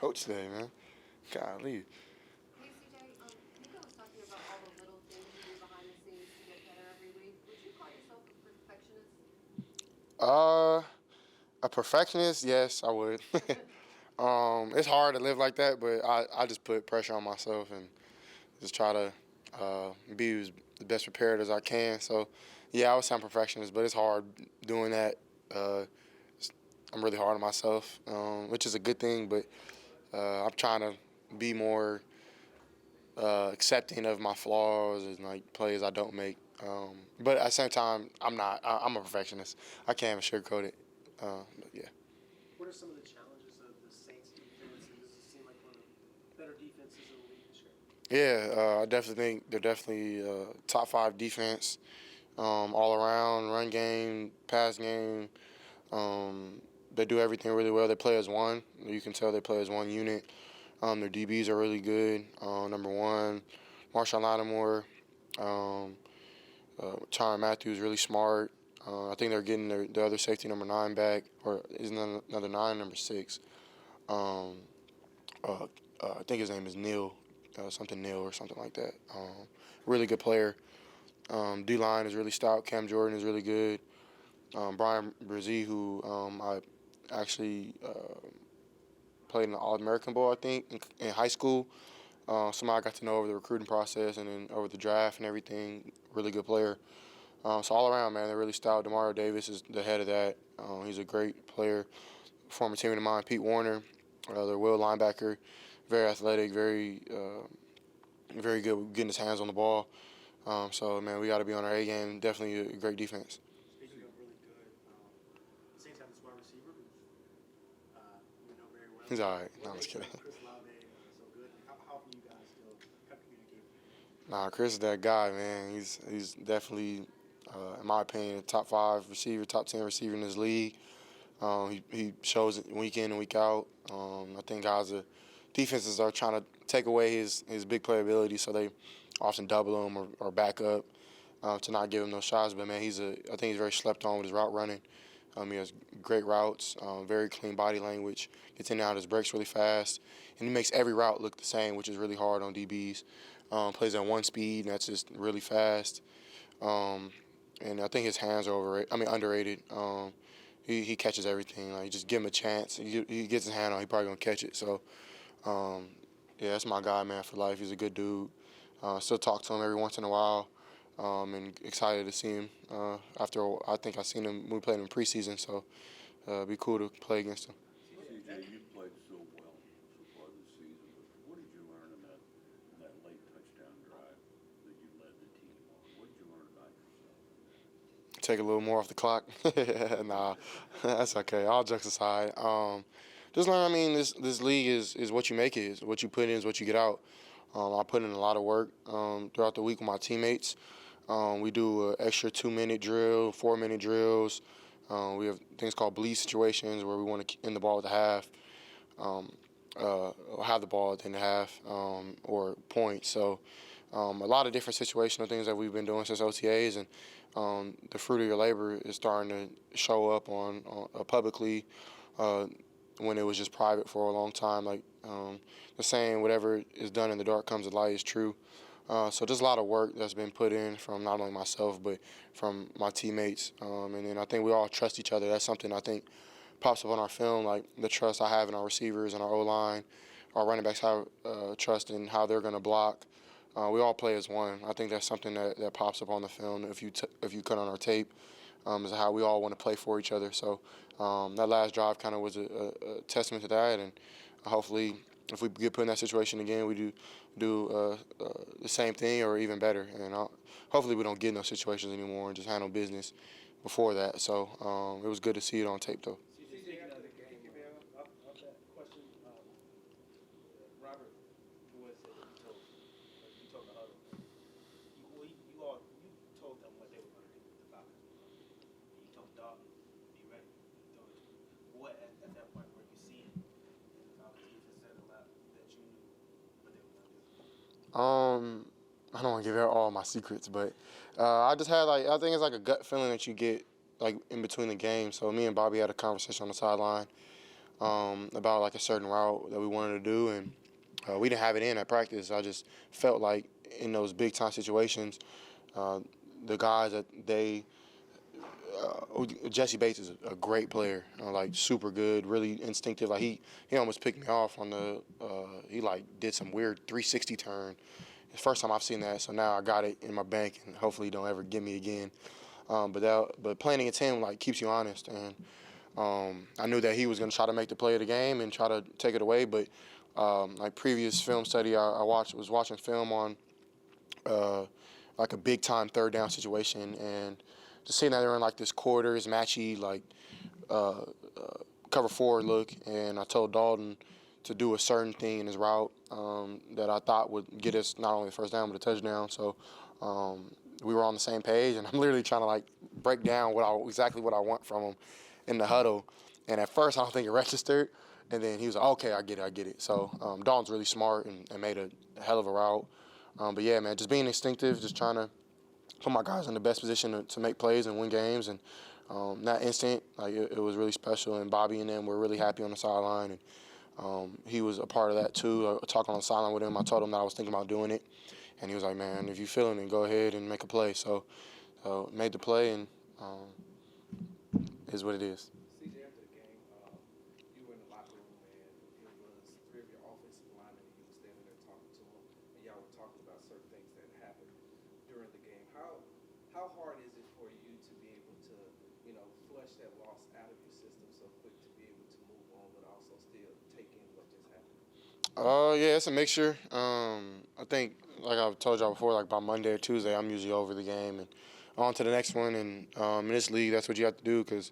coach today, man. Golly. Hey CJ, Nico was talking about all the little things you do behind the scenes to get better every week. Would you call yourself a perfectionist? Uh, a perfectionist? Yes, I would. It's hard to live like that, but I just put pressure on myself and just try to be the best prepared as I can. So, yeah, I would say I'm a perfectionist, but it's hard doing that. Uh, I'm really hard on myself, which is a good thing, but I'm trying to be more accepting of my flaws and like plays I don't make. But at the same time, I'm not. I'm a perfectionist. I can't even sugarcoat it. But yeah. What are some of the challenges of the Saints defense, and does it seem like one of the better defenses in the league this year? Yeah, I definitely think they're definitely top five defense, all around, run game, pass game. They do everything really well. They play as one. You can tell they play as one unit. Their DBs are really good. Number one, Marshawn Lattimore, Tyrann Matthews, really smart. I think they're getting the other safety, number 9, back, or isn't another 9, number 6. Um, I think his name is Neil, something Neil or something like that. Really good player. D-line is really stout. Cam Jordan is really good. Brian Brzee, who I actually played in the All-American Bowl, I think, in high school. Somebody I got to know over the recruiting process and then over the draft and everything. Really good player. So all around, man, they're really stout. Demario Davis is the head of that. He's a great player. Former teammate of mine, Pete Warner, their will linebacker, very athletic, very good getting his hands on the ball. So, man, we got to be on our A game. Definitely a great defense. Speaking of really good, the Saints have this wide receiver who's we know very well. He's all right. No, What I'm just makes kidding. Chris Olave so good? How can you guys still kind of communicate with him? Nah, Chris is that guy, man. He's definitely, in my opinion, top 5 receiver, top 10 receiver in this league. He shows it week in and week out. I think defenses are trying to take away his big playability, so they often double him or back up to not give him those shots. But man, I think he's very slept on with his route running. He has great routes, very clean body language, gets in and out of his breaks really fast, and he makes every route look the same, which is really hard on DBs. Plays at one speed, and that's just really fast. And I think his hands are underrated. He catches everything. Like, just give him a chance. He gets his hand on, he probably gonna catch it. So, yeah, that's my guy, man, for life. He's a good dude. Still talk to him every once in a while. And excited to see him. I think I seen him when we played him in preseason. So, it'd be cool to play against him. CJ, you played so well so far this season, but what did you learn in that late touchdown drive that you led the team on? What did you learn about yourself? Take a little more off the clock. Nah, that's okay. All jokes aside, just learn. I mean, this league is what you make it. Is what you put in is what you get out. I put in a lot of work throughout the week with my teammates. We do an extra 2-minute drill, 4-minute drills. We have things called bleed situations where we want to end the ball at the half, or have the ball at the end of the half, or point. So a lot of different situational things that we've been doing since OTAs, and the fruit of your labor is starting to show up on publicly when it was just private for a long time. Like the saying, whatever is done in the dark comes to light, is true. So there's a lot of work that's been put in from not only myself but from my teammates, and then I think we all trust each other. That's something I think pops up on our film, like the trust I have in our receivers and our O-line. Our running backs have trust in how they're going to block. We all play as one. I think that's something that pops up on the film if you cut on our tape, is how we all want to play for each other. So that last drive kind of was a testament to that, and hopefully if we get put in that situation again, we do the same thing or even better. And hopefully we don't get in those situations anymore and just handle business before that. So it was good to see it on tape, though. Speaking of the game, off that question, Robert was said that you told the huddle. You told them what they were going to do with the Falcons. You told Dalton, be ready. You told what at that point were you seeing in the Falcons defense that you knew what they were going to do? I don't want to give out all my secrets, but I just had I think it's like a gut feeling that you get like in between the games. So me and Bobby had a conversation on the sideline. about like a certain route that we wanted to do, and we didn't have it in at practice. I just felt like in those big time situations, the guys that Jesse Bates is a great player, like super good, really instinctive. Like he almost picked me off on he like did some weird 360 turn. It's the first time I've seen that, so now I got it in my bank, and hopefully he don't ever get me again. But playing against him like keeps you honest, and I knew that he was going to try to make the play of the game and try to take it away. But like previous film study, I was watching film on like a big time third down situation, and just seeing that they were in like this quarters matchy like uh, cover four look, and I told Dalton to do a certain thing in his route that I thought would get us not only the first down but a touchdown. So we were on the same page, and I'm literally trying to like break down exactly what I want from him in the huddle. And at first, I don't think it registered, and then he was like, "Okay, I get it." So Dalton's really smart and made a hell of a route. But yeah, man, just being instinctive, just trying to put my guys in the best position to make plays and win games. And that instant, like it was really special. And Bobby and them were really happy on the sideline, and he was a part of that too. Talking on the sideline with him, I told him that I was thinking about doing it, and he was like, "Man, if you feeling it, go ahead and make a play." So made the play, and is what it is. CJ, after the game, you were in the locker room and it was three of your offensive linemen and you were standing there talking to them and y'all were talking about certain things that happened during the game. How hard is it for you to be able to, flush that loss out of your system so quick to be able to move on but also still take in what just happened? Yeah, it's a mixture. I think, like I've told y'all before, like by Monday or Tuesday, I'm usually over the game and on to the next one. And in this league, that's what you have to do because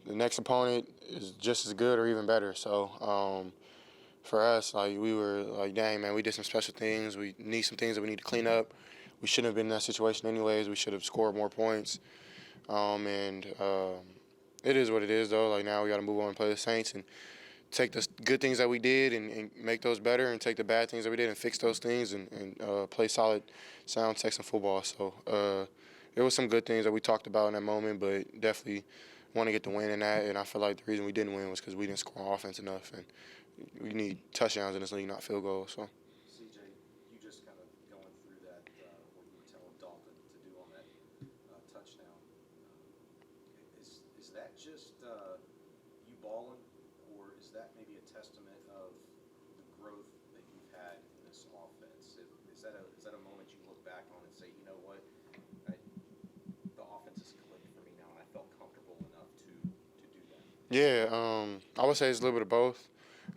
the next opponent is just as good or even better. So for us, like we were like, dang man, we did some special things. We need some things that we need to clean up. We shouldn't have been in that situation anyways. We should have scored more points. And it is what it is though. Like now we got to move on and play the Saints and take the good things that we did and make those better, and take the bad things that we did and fix those things, and play solid, sound Texan football. So there was some good things that we talked about in that moment, but definitely want to get the win in that. And I feel like the reason we didn't win was because we didn't score on offense enough, and we need touchdowns in this league, not field goals. So. CJ, you just kind of going through that, what you were telling Dalton to do on that touchdown. Is that just you balling, or is that maybe a testament of the growth that you've had in this offense? Is that a moment you look back on and say, you know what, the offense is clicked for me now, and I felt comfortable enough to do that? Yeah, I would say it's a little bit of both.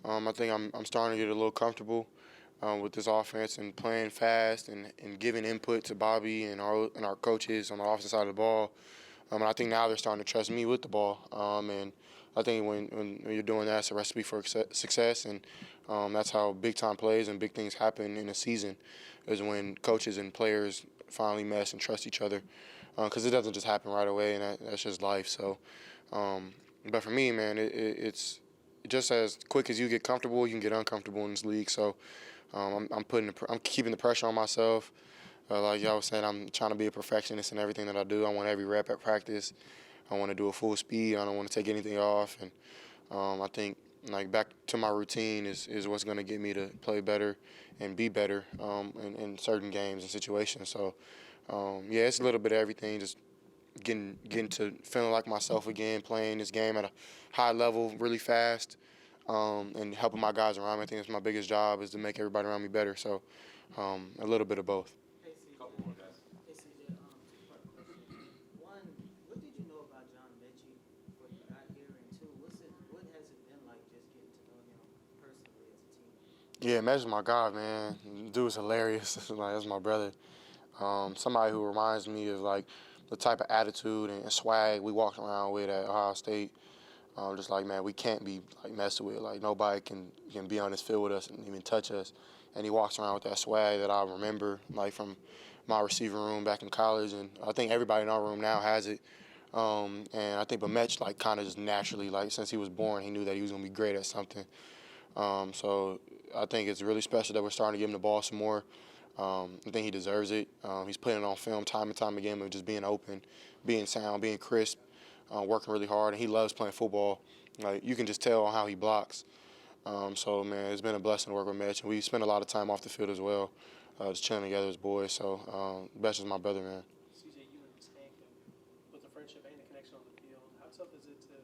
I think I'm starting to get a little comfortable with this offense and playing fast and giving input to Bobby and our coaches on the offensive side of the ball. And I think now they're starting to trust me with the ball. And I think when you're doing that, it's a recipe for success. And that's how big time plays and big things happen in a season, is when coaches and players finally mesh and trust each other. Because it doesn't just happen right away, and that's just life. So, but for me, man, it's just as quick as you get comfortable, you can get uncomfortable in this league. So I'm keeping the pressure on myself. Like y'all was saying, I'm trying to be a perfectionist in everything that I do. I want every rep at practice. I want to do a full speed. I don't want to take anything off. And I think like back to my routine is what's going to get me to play better and be better in certain games and situations. So yeah, it's a little bit of everything. Just getting to feeling like myself again, playing this game at a high level really fast, and helping my guys around me. I think that's my biggest job, is to make everybody around me better. So a little bit of both. Hey, CJ. Couple more guys. Hey, CJ, two-part question. One, what did you know about John Mechie before you got here? And two, what has it been like just getting to know him personally as a teammate? Yeah, Mej's my guy, man. Dude's hilarious. Like, that's my brother. Somebody who reminds me of like the type of attitude and swag we walked around with at Ohio State. Just like, man, we can't be like messed with. Like nobody can be on this field with us and even touch us. And he walks around with that swag that I remember, like from my receiver room back in college. And I think everybody in our room now has it. And I think Mech like kind of just naturally, like since he was born, he knew that he was gonna be great at something. So I think it's really special that we're starting to give him the ball some more. I think he deserves it. He's putting it on film time and time again of just being open, being sound, being crisp. working really hard, and he loves playing football. Like, you can just tell how he blocks. So, man, it's been a blessing to work with Mitch, and we spend a lot of time off the field as well, just chilling together as boys. So, Mitch is my brother, man. CJ, you and Tank, with the friendship and the connection on the field, how tough is it to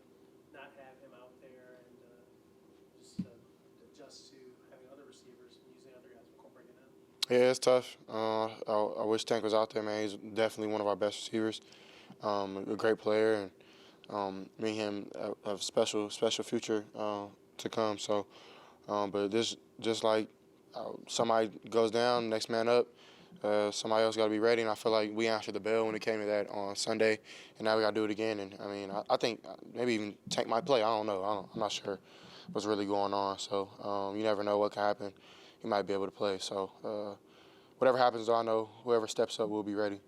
not have him out there and just adjust to having other receivers and using other guys incorporating him? Yeah, it's tough. I wish Tank was out there, man. He's definitely one of our best receivers. A great player, and me and him have a special future to come. So, but this just like somebody goes down, next man up. Somebody else got to be ready, and I feel like we answered the bell when it came to that on Sunday, and now we got to do it again. And I mean, I think maybe even Tank might play. I don't know. I'm not sure what's really going on. So you never know what can happen. He might be able to play. So whatever happens, I know whoever steps up will be ready.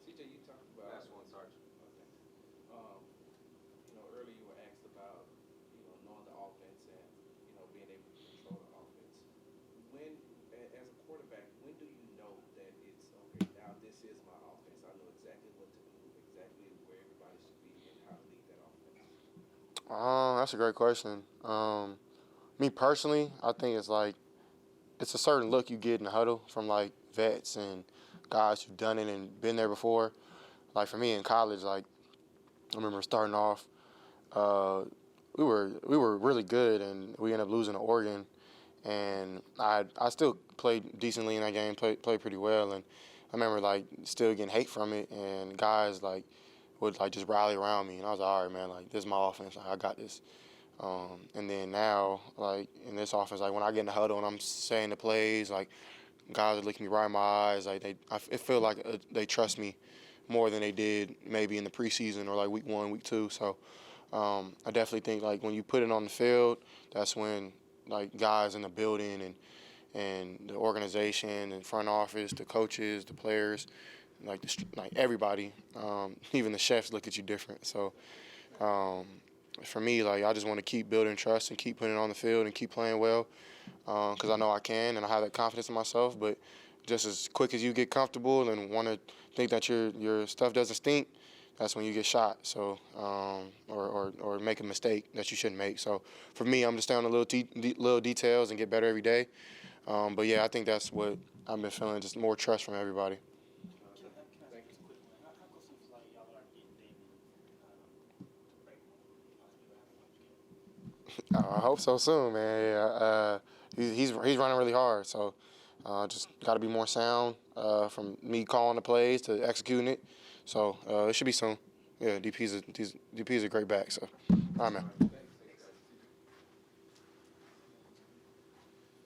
CJ, you talked about. Last one, Sarge. Earlier you were asked about, knowing the offense and, being able to control the offense. When, as a quarterback, when do you know that it's, okay, now this is my offense. I know exactly what to do, exactly where everybody should be and how to lead that offense? That's a great question. Me personally, I think it's a certain look you get in the huddle from like vets and guys who've done it and been there before. Like for me in college, like I remember starting off, we were really good and we ended up losing to Oregon, and I still played decently in that game, played pretty well, and I remember like still getting hate from it, and guys like would like just rally around me, and I was like, all right, man, like this is my offense, like, I got this. And then now, like in this offense, like when I get in the huddle and I'm saying the plays, like guys are looking me right in my eyes. Like it feel like they trust me more than they did maybe in the preseason or like week 1, week 2. So I definitely think like when you put it on the field, that's when like guys in the building and the organization and front office, the coaches, the players, like everybody, even the chefs look at you different. So. For me, like I just want to keep building trust and keep putting it on the field and keep playing well, because I know I can and I have that confidence in myself. But just as quick as you get comfortable and want to think that your stuff doesn't stink, that's when you get shot. So or make a mistake that you shouldn't make. So for me, I'm just staying on the little details and get better every day. But yeah, I think that's what I've been feeling, just more trust from everybody. Can I ask this quick one? How close seems like y'all are getting David to break I hope so soon, man. Yeah, he's running really hard, so just got to be more sound from me calling the plays to executing it. So it should be soon. Yeah, DP's a great back. So, all right, man.